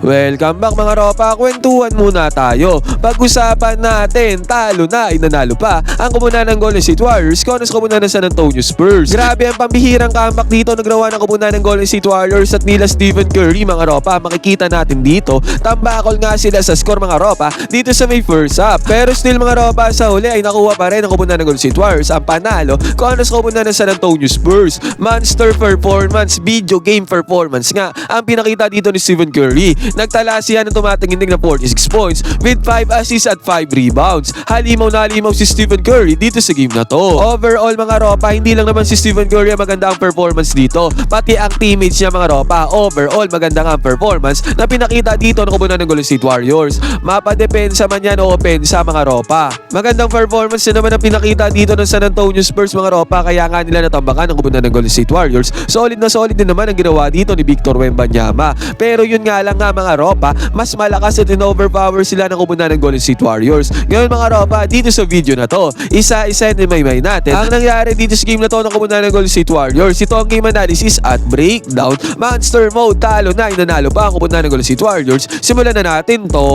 Welcome back mga ropa, kwentuhan muna tayo. Pag-usapan natin, talo na, inanalo pa ang kumunan ng Golden State Warriors kontra sa kumunan ng San Antonio Spurs. Grabe ang pambihirang comeback dito nagawa ng kumunan ng Golden State Warriors at nila Stephen Curry mga ropa. Makikita natin dito, tambakol nga sila sa score mga ropa dito sa may first half. Pero still mga ropa, sa huli ay nakuha pa rin ang kumunan ng Golden State Warriors ang panalo kontra sa kumunan ng San Antonio Spurs. Monster performance, video game performance nga ang pinakita dito ni Stephen Curry. Nagtala siya ng tumatingin na 46 points with 5 assists at 5 rebounds. Halimaw na halimaw si Stephen Curry dito sa game na to. Overall mga ropa, hindi lang naman si Stephen Curry ang maganda ang performance dito, pati ang teammates niya mga ropa. Overall maganda nga ang performance na pinakita dito ng kumunan ng Golden State Warriors. Mapadepensa man yan o opensa mga ropa. Magandang performance na naman ang pinakita dito ng San Antonio Spurs mga ropa, kaya nga nila natambakan ng kumunan ng Golden State Warriors. Solid na solid din naman ang ginawa dito ni Victor Wembanyama. Pero yun nga lang nga mga ropa, mas malakas at in-overpower sila ng kumunan ng Golden State Warriors. Ngayon mga ropa, dito sa video na to, isa-isa may natin ang nangyari dito sa game na to ng kumunan ng Golden State Warriors. Ito ang game analysis at breakdown. Monster mode, talo na, inanalo pa ang kumunan ng Golden State Warriors. Simulan na natin to.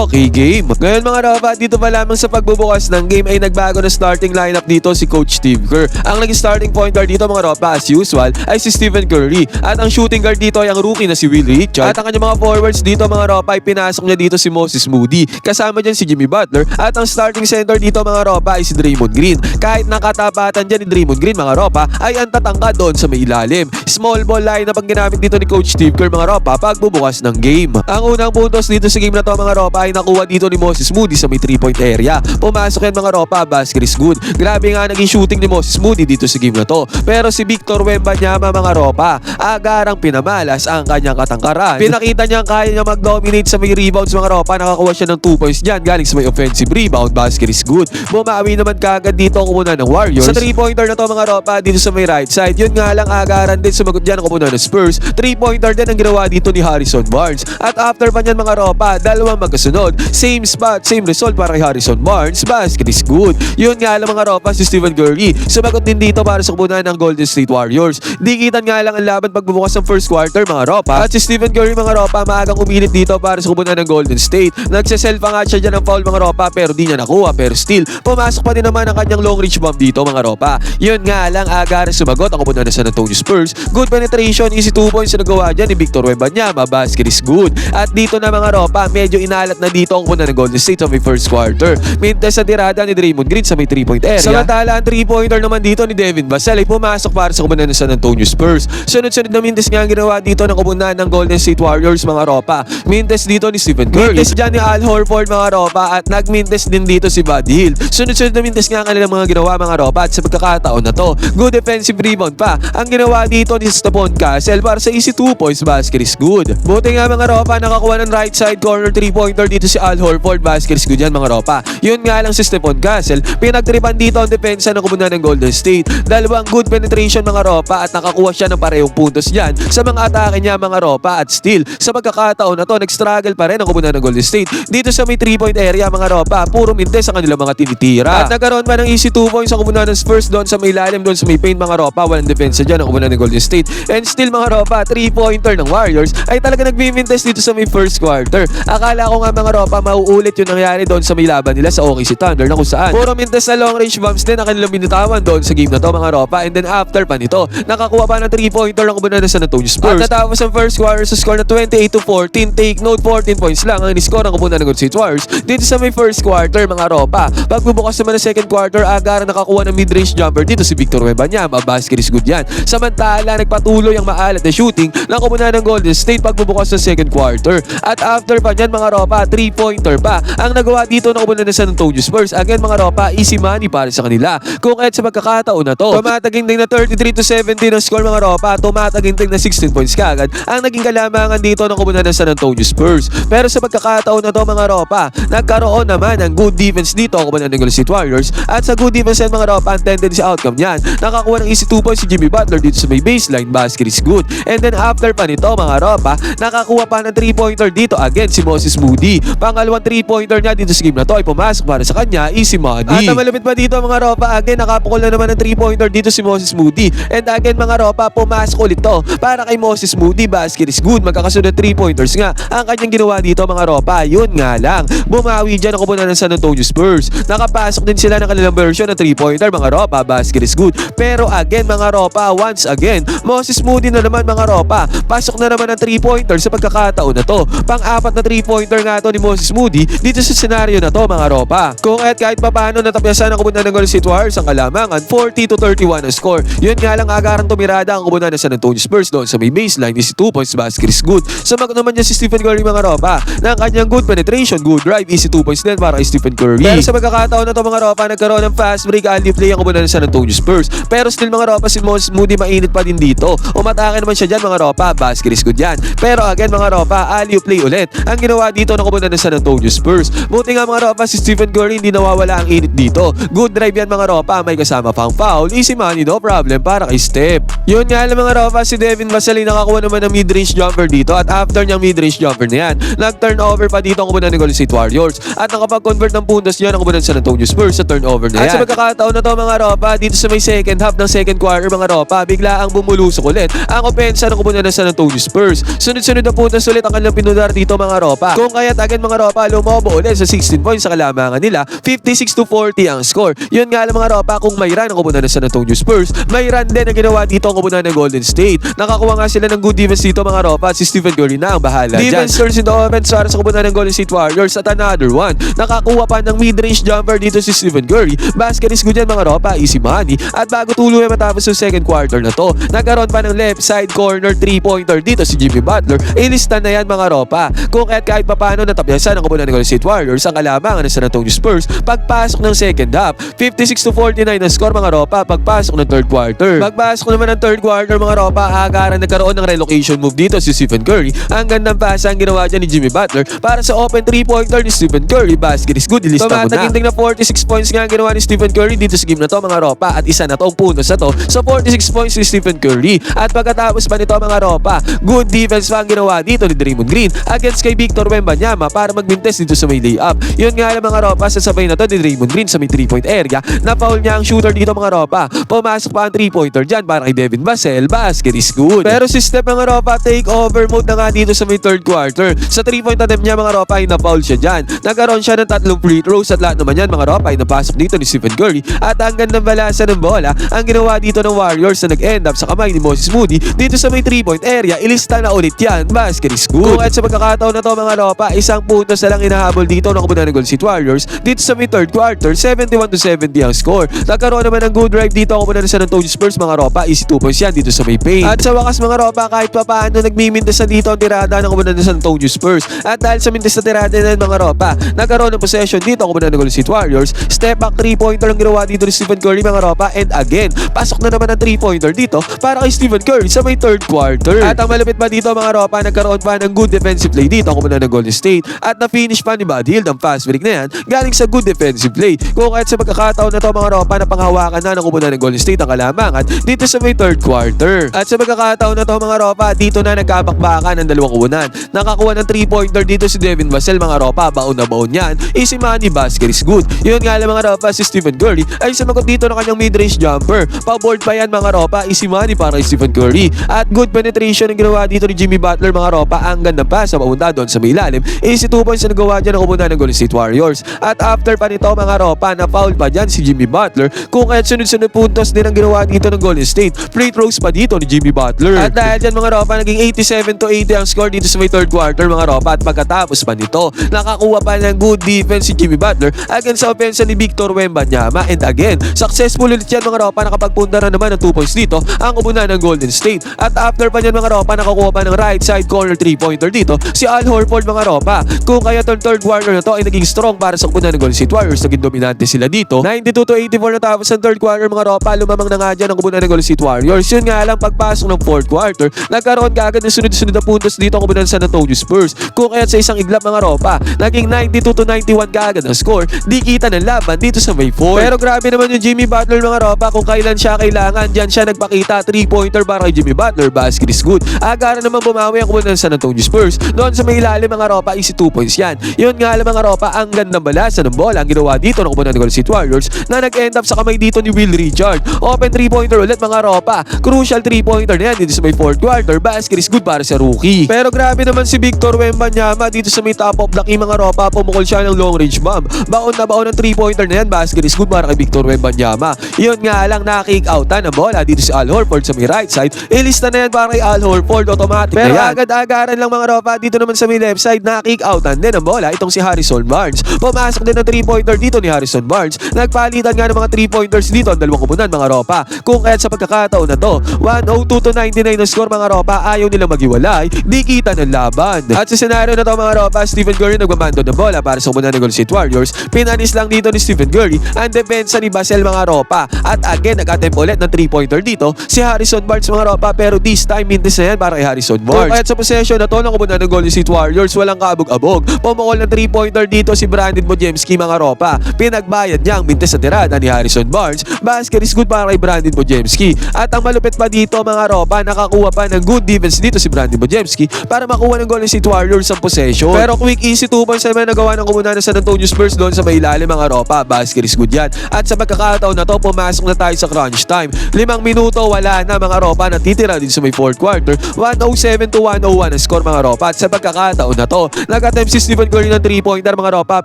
Okay game. Ngayon mga ropa, dito pa lamang sa pagbubukas ng game ay nagbago na starting lineup dito si Coach Steve Kerr. Ang naging starting point guard dito mga ropa as usual ay si Stephen Curry. At ang shooting guard dito ay ang rookie na si Will Richard. At ang kanyang mga forwards dito mga ropa ay pinasok niya dito si Moses Moody. Kasama dyan si Jimmy Butler. At ang starting center dito mga ropa ay si Draymond Green. Kahit nakatapatan dyan ni Draymond Green mga ropa ay ang tatangka doon sa may ilalim. Small ball lineup ang ginamit dito ni Coach Steve Kerr mga ropa pagbubukas ng game. Ang unang puntos dito sa game na to mga ropa ay nakuha dito ni Moses Moody sa may 3-point area. Pumasok yan mga ropa, basket is good. Grabe nga naging shooting ni Moses Moody dito sa game na to. Pero si Victor Wembanyama mga ropa, agarang pinamalas ang kanyang katangkaran. Pinakita niya kaya niya mag-dominate sa may rebounds mga ropa. Nakakuha siya ng 2 points dyan galing sa may offensive rebound, basket is good. Bumawi naman kagad dito ang kumunan ng Warriors. Sa 3-pointer na to mga ropa dito sa may right side. Yun nga lang agaran din sumagot dyan ang kumunan ng Spurs. 3-pointer din ang ginawa dito ni Harrison Barnes. At after pa niyan mga ropa, dalawang magkasunod. Same spot, same result para kay Harrison Barnes, basket is good. Yun nga lang mga ropa, si Stephen Curry sumagot din dito para sa kumunan ng Golden State Warriors. Dikitan nga lang ang laban pagbubukas ng first quarter mga ropa. At si Stephen Curry mga ropa maagang umilit dito para sa kumunan ng Golden State. Nagsiself nga siya dyan ng foul mga ropa pero di niya nakuha. Pero still, pumasok pa din naman ang kanyang long reach bomb dito mga ropa. Yun nga lang agar sumagot ang kumunan ng San Antonio Spurs. Good penetration, easy 2 points na nagawa dyan ni Victor Wembanyama, basket is good. At dito na mga ropa, medyo inalat na dito ang kumunan ng Golden State sa may first quarter. Mintes sa tirada ni Draymond Green sa may 3-point area. Samantala ang 3-pointer naman dito ni Devin Vassell ay pumasok para sa kumunan ng San Antonio Spurs. Sunod-sunod na mintes nga ang ginawa dito ng kumunan ng Golden State Warriors mga ropa. Mintes dito ni Stephen Curry. Mintes dyan ni Al Horford mga ropa at nagmintes din dito si Buddy Hield. Sunod-sunod na mintes nga ang kanilang mga ginawa mga ropa at sa pagkakataon na to, good defensive rebound pa ang ginawa dito ni Stephon Castle para sa easy 2 points, basket is good. Buti nga mga ropa nakakuha ng right side corner 3-pointer dito si Al Horford, basket is good yan mga ropa. Yun nga lang si Stephon Castle, pinagtripan dito ang depensa ng kumunan ng Golden State. Dalawang good penetration mga ropa at nakakuha siya ng parehong puntos dyan sa mga atake niya mga ropa. At still, sa pagkakataon na to, nag-struggle pa rin ang kumunan ng Golden State. Dito sa may 3-point area mga ropa, puro mintes ang kanilang mga tinitira. At nagkaroon pa ng easy 2 points ang kumunan ng Spurs doon sa may lalim, doon sa may paint mga ropa. Walang depensa dyan ang kumunan ng Golden State. And still mga ropa, 3-pointer ng Warriors ay talaga nagbimintes dito sa may first quarter. Akala ko nga mga ropa, mauulit yung nangyari doon sa may laban nila sa OKC Thunder na kung saan puro mintes na long range bombs din ang kanilang binitawan doon sa game na to mga ropa. And then after pa nito, nakakuha pa ng 3-pointer ang kumunan ng San Antonio Spurs. At natapos ang first quarter sa score na 28-14. Take note, 14 points lang ang ni-score ang kumunan ng Golden State Warriors dito sa may first quarter mga ropa. Pagbubukas naman ng second quarter, agar nakakuha ng mid-range jumper dito si Victor Wembanyama, basket is good yan. Samantala, nagpatuloy ang maalat na shooting ng kumunan ng Golden State pagbubukas ng second quarter. At after pa niyan mga ropa, 3-pointer pa ang nagawa dito ng kumunan ng San Antonio Spurs. Again mga ropa, easy money para sa kanila. Kung kahit sa pagkakataon na to, tumataginding na 33-17 ang score mga ropa, tumataginding na 16 points kagad ang naging kalamangan dito ng kumunan ng San Antonio Spurs. Pero sa pagkakataon na to mga ropa, nagkaroon naman ng good defense dito ang kumunan ng Golden State Warriors. At sa good defense yan mga ropa, ang tendency outcome niyan, nakakuha ng easy 2 points si Jimmy Butler dito sa may baseline, basket is good. And then after pa nito mga ropa, nakakuha pa ng 3-pointer dito again si Moses Moody. Pangalawang 3-pointer niya dito sa game na to ay pumasok para sa kanya, easy money. At malapit pa dito mga ropa, again nakapukol na naman ng 3-pointer dito si Moses Moody. And again mga ropa, pumasok ulit to para kay Moses Moody, basket is good. Magkakasunod 3-pointer 3-pointers nga ang kanyang ginawa dito mga ropa. Yun nga lang, bumawi dyan ang kupunan ng San Antonio Spurs. Nakapasok din sila ng kanilang version ng 3-pointer mga ropa. Basket is good. Pero again mga ropa, once again, Moses Moody na naman mga ropa. Pasok na naman ang 3-pointer sa pagkakataon na to. Pang-apat na 3-pointer nga to ni Moses Moody dito sa senaryo na to mga ropa. Kung kahit papaano natapyasan ang kupunan ng Golden State Warriors ang kalamangan, 40-31 ang score. Yun nga lang agarang tumirada ang kupunan ng San Antonio Spurs doon sa may baseline. 2 points, basket is good. Samak naman niya si Stephen Curry mga ropa ng kanyang good penetration, good drive, easy 2 points din para kay Stephen Curry. Pero sa pagkakataon na to mga ropa, nagkaroon ng fast break alley play ang kupunan ng San Antonio Spurs. Pero still mga ropa, si Moses Moody mainit pa din dito. Umatake naman siya dyan mga ropa, basket is good yan. Pero again mga ropa, alley play ulit ang ginawa dito ng kupunan ng San Antonio Spurs. Buti nga mga ropa, si Stephen Curry hindi nawawala ang init dito. Good drive yan mga ropa, may kasama pang foul, easy money, no problem para kay Steph. Yun nga lang mga ropa, si Devin Vassell nakakuha naman ng mid-range jumper dito at after niyang mid-range jumper na yan, nag-turnover pa dito ang kupunan ng Golden State Warriors at nakapag-convert ng puntos niya ang kupunan ng San Antonio Spurs sa turnover na yan. At sa pagkakataon na to mga ropa, dito sa may second half ng second quarter mga ropa, bigla ang bumulusok ulit ang opensa ng kupunan ng San Antonio Spurs. Sunod-sunod na puntos ulit ang kanilang pinudar dito mga ropa. Kung kaya't again mga ropa, lumobo ulit sa 16 points sa kalamangan nila, 56-40 ang score. Yun nga lang mga ropa, kung may run ang kupunan ng San Antonio Spurs, may run din ang ginawa dito ang kupunan ng Golden State. Nakakuha nga sila ng good defense dito mga ropa, si Stephen Curry na ang bahala dyan. Defense turns into offense para sa kupunan ng Golden State Warriors at another one. Nakakuha pa ng mid-range jumper dito si Stephen Curry. Basket is good yan mga ropa, easy money. At bago tuluyan matapos yung second quarter na to, nagkaroon pa ng left side corner 3-pointer dito si Jimmy Butler. Ilista na yan mga ropa. Kung kahit papaano natapyasan ang kupunan ng Golden State Warriors ang kalamangan ng San Antonio Spurs pagpasok ng second half. 56-49 ang score mga ropa pagpasok ng third quarter. Pagpasok naman ng third quarter mga ropa, agaran nagkaroon ng relocation move dito si Stephen Curry. Ang gandang pasa ang ginawa dyan ni Jimmy Butler para sa open 3-pointer ni Stephen Curry. Basket is good, ilista mo na. Tumataginting na 46 points nga ang ginawa ni Stephen Curry dito sa game na to mga ropa at isa na to ang puntos na to sa 46 points ni Stephen Curry. At pagkatapos pa nito mga ropa, good defense pa ang ginawa dito ni Draymond Green against kay Victor Wembanyama para magbintes dito sa may layup. Yun nga lang mga ropa, sa sabay na to ni Draymond Green sa may 3-point area, na-foul niya ang shooter dito mga ropa. Pumasok pa ang 3-pointer dyan para kay Devin Vassell, basket is good. Pero si Steph mga ropa, take over mode na nga dito sa may third quarter. Sa 3-point attempt niya mga ropa ay na-foul siya dyan. Nagkaroon siya ng 3 free throws at lahat naman yan mga ropa ay napasok dito ni Stephen Curry at ang gandang balasan ng bola ang ginawa dito ng Warriors na nag-end up sa kamay ni Moses Moody dito sa may 3-point area. Ilista na ulit yan, basket is good. Kung at sa pagkakataon na to mga ropa, isang puntos na lang inahabol dito ng kupunan ng Golden State Warriors dito sa may third quarter, 71-70 ang score. Nagkaroon naman ng good drive dito ang kupunan ng San Antonio Spurs mga ropa, easy 2 points yan dito sa may paint. At sa wakas mga ropa, kahit pa paano nagmimintas na dito ang tirada ng kupunan ng San Antonio Spurs. At dahil sa mintas na tirada na mga ropa, nagkaroon ng possession dito ang kupunan ng Golden State Warriors. Step back 3-pointer ang ginawa dito ni Stephen Curry mga ropa, and again, pasok na naman ang 3-pointer dito para kay Stephen Curry sa may third quarter. At ang malupit pa dito mga ropa, nagkaroon pa ng good defensive play dito ang kupunan ng Golden State at na-finish pa ni Buddy Hield ang fast break na yan galing sa good defensive play. Kung kahit sa pagkakataon na to mga ropa, napanghawakan na ng kupunan ng Golden State ang kalamangan dito sa may third quarter. At sa pagkakataon na to mga ropa, dito na nagkabakbakan ang dalawang kupunan. Nakakuha ng 3-pointer dito si Devin Vassell mga ropa, baon na baon yan. Easy money, basket is good. Yun nga lang mga ropa, si Stephen Curry ay sumagot dito ng kanyang mid-range jumper. Pa-board pa yan mga ropa, easy money para kay Stephen Curry. At good penetration ang ginawa dito ni Jimmy Butler mga ropa, ang gandang pasa papunta doon sa may ilalim. Easy 2 points na nagawa dyan ang kupunan ng Golden State Warriors. At after pa nito mga ropa, na-foul pa dyan si Jimmy Butler. Kung kahit sunod-sunod puntos din ang ginawa dito ng Golden State, free throws pa dito ni Jimmy Butler. At dahil dyan mga ropa, naging 87-80 ang score dito sa may third quarter mga ropa. At pagkatapos pa nito, nakakuha pa ng good defense si Jimmy Butler against sa offense ni Victor Wembanyama. And again, successful ulit yan mga ropa, nakapagpunta na naman ng 2 points dito ang kupunan ng Golden State. At after pa yan mga ropa, nakakuha pa ng right side corner 3-pointer dito si Al Horford mga ropa. Kung kaya itong third quarter na to ay naging strong para sa kupunan ng Golden State Warriors, naging dominante sila dito. 92-84 na tapos ang third quarter mga ropa, lumamang na nga dyan ang kupunan ng Golden State Warriors. Yun nga lang, pagpasok ng fourth quarter, nagkaroon kaagad ng sunod-sunod na puntos dito ang kupunan ng San Antonio Spurs. Kung kaya sa isang iglap mga ropa, naging 92-91 kaagad ang score. Di kita ng laban dito sa may 4. Pero grabe naman yung Jimmy Butler mga ropa, kung kailan siya kailangan, dyan siya nagpakita. 3-pointer para kay Jimmy Butler, basket is good. Agara naman bumawi ang kupunan ng San Antonio Spurs. Doon sa may ilalim mga ropa, easy 2 points yan. Yun nga lang mga ropa, ang gandang balasa ng bola ang ginawa dito ng kupunan ng Golden State Warriors na nag-end up sa kamay dito ni Will Richard. Open 3-pointer ulit mga ropa. Crucial 3-pointer na yan dito sa may fourth quarter. Basket is good para sa rookie. Pero Pero grabe naman si Victor Wembanyama dito sa may top of the key mga ropa. Pumukol siya ng long range bomb. Baon na baon ng 3-pointer na yan. Basket is good para kay Victor Wembanyama. Yun nga lang na-kick outan ng bola dito si Al Horford sa may right side. Ilista na yan para kay Al Horford. Automatic pero na yan. Agad-agaran lang mga ropa dito naman sa may left side. Na-kick outan din ng bola itong si Harrison Barnes. Pumasok din ng 3-pointer dito ni Harrison Barnes. Nagpalitan nga ng mga 3-pointers dito ang dalawang kupunan mga ropa. Kung kaya't sa pagkakataon na to 102-99 na score mga ropa. Ayaw nilang maghiwalay. Di kita ng laban. At sa senaryo na to mga ropa, Stephen Curry nagmamando ng bola para sa kupunan ng Golden State Warriors. Pinanis lang dito ni Stephen Curry ang depensa ni Basel mga ropa. At again nag-attempt ulit ng 3-pointer dito si Harrison Barnes mga ropa. Pero this time mintis na yan para kay Harrison Barnes. Kung kaya't sa possession na to ng kupunan ng Golden State Warriors, walang kaabog-abog. Pumukol ng 3-pointer dito si Brandon Podjemski mga ropa. Pinagbayad niya ang mintis sa tirada ni Harrison Barnes. Basket is good para kay Brandon Podjemski. At ang malupit pa dito mga ropa, nakakuha pa ng good defense dito si Brandon Podjemski para makuha ng Golden State Warriors ang possession. Pero quick easy 2 points naman nagawa ng kumunan ng San Antonio Spurs doon sa may ilalim mga ropa. Basket is good yan. At sa pagkakataon na to, pumasok na tayo sa crunch time. 5 minuto wala na mga ropa, natitira din sa may fourth quarter. 107-101 ang score mga ropa. At sa pagkakataon na to, nag-attempt si Stephen Curry ng 3-pointer mga ropa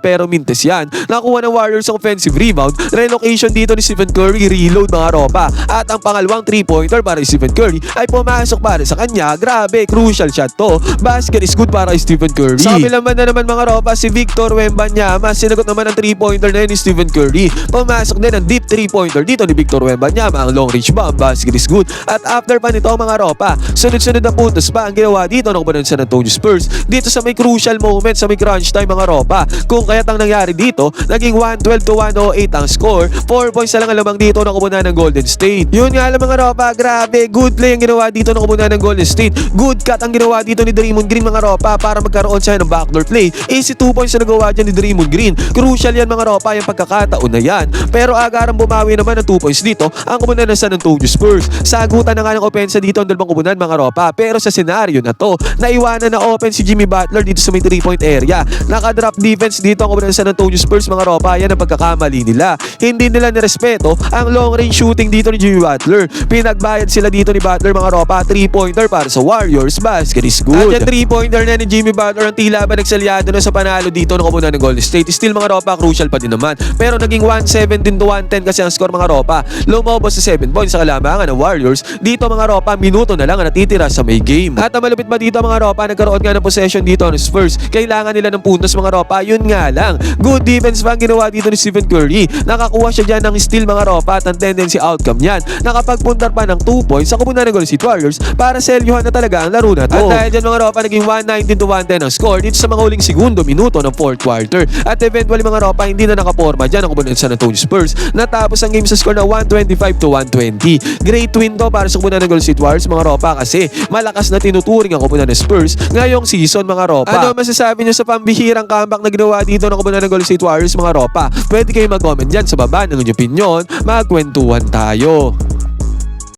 pero mintes yan. Nakuha ng Warriors ang offensive rebound. Relocation dito ni Stephen Curry, reload mga ropa. At ang pangalawang 3-pointer para kay Stephen Curry ay pumasok para sa kanya. Grabe, crucial shot to. Basket is good para kay Stephen Curry. Sa kabilang banda naman mga ropa, si Victor Wembanyama, sinagot naman ang 3-pointer na yun ni Stephen Curry. Pumasok din ang deep 3-pointer dito ni Victor Wembanyama, ang long range bomb. Basket is good. At after pa nito mga ropa, sunod-sunod na puntos pa ang ginawa dito ng kupunan ng San Antonio Spurs dito sa may crucial moment, sa may crunch time mga ropa. Kung kaya't ang nangyari dito, naging 112-108 ang score. 4 points na lang ang lamang dito ng kupunan ng Golden State. Yun nga lang mga ropa, grabe, good play ang ginawa dito ng kupunan ng Golden State. Good cut ang ginawa dito ni Draymond Green mga ropa para magkaroon siya ng backdoor play. Easy 2 points na nagawa dyan ni Draymond Green. Crucial yan mga ropa, yung pagkakataon na yan. Pero agarang bumawi naman ng 2 points dito ang kupunan ng San Antonio Spurs. Sagutan na nga ng opensa dito ang dalawang kupunan mga ropa. Pero sa senaryo na to, naiwanan na open si Jimmy Butler dito sa may 3-point area. Nakadrop defense dito ang kupunan ng San Antonio Spurs mga ropa. Yan ang pagkakamali nila. Hindi nila nirespeto ang long range shooting dito ni Jimmy Butler. Pinagbayad sila dito ni Butler mga ropa. 3-pointer para sa Warriors. Basket is good. At yung 3-pointer na ni Jimmy Butler ang tila ba nagsalyado na sa panalo dito ng kupunan ng Golden State. Still mga ropa, crucial pa din naman. Pero naging 117-110 kasi ang score mga ropa. Lumabas sa 7 points sa kalamangan ng Warriors. Dito mga ropa, minuto na lang ang natitira sa may game. At ang malupit pa dito mga ropa, nagkaroon nga ng possession dito ng Spurs. Kailangan nila ng puntos mga ropa. Yun nga lang. Good defense pa ang ginawa dito ni Stephen Curry. Nakakuha siya dyan ng steal mga ropa at ang tendency outcome yan. Nakapagpuntar pa ng 2 points sa kupunan ng Golden State Warriors para selyuhan na talaga ang laro na to. At dahil dyan mga ropa, naging 119-110 ang score dito sa mga huling segundo, minuto ng fourth quarter. At eventually mga ropa, hindi na nakaporma dyan ang kupunan ng San Antonio Spurs. Natapos ang game sa score na 125-120. Great win to para sa kupunan ng Golden State Warriors mga ropa kasi malakas na tinuturing ang kupunan ng Spurs ngayong season mga ropa. Ano masasabi nyo sa pambihirang comeback na ginawa dito ng kupunan ng Golden State Warriors mga ropa? Pwede kayo mag-comment dyan sa baba ng inyong opinion. Magkwentuhan tayo.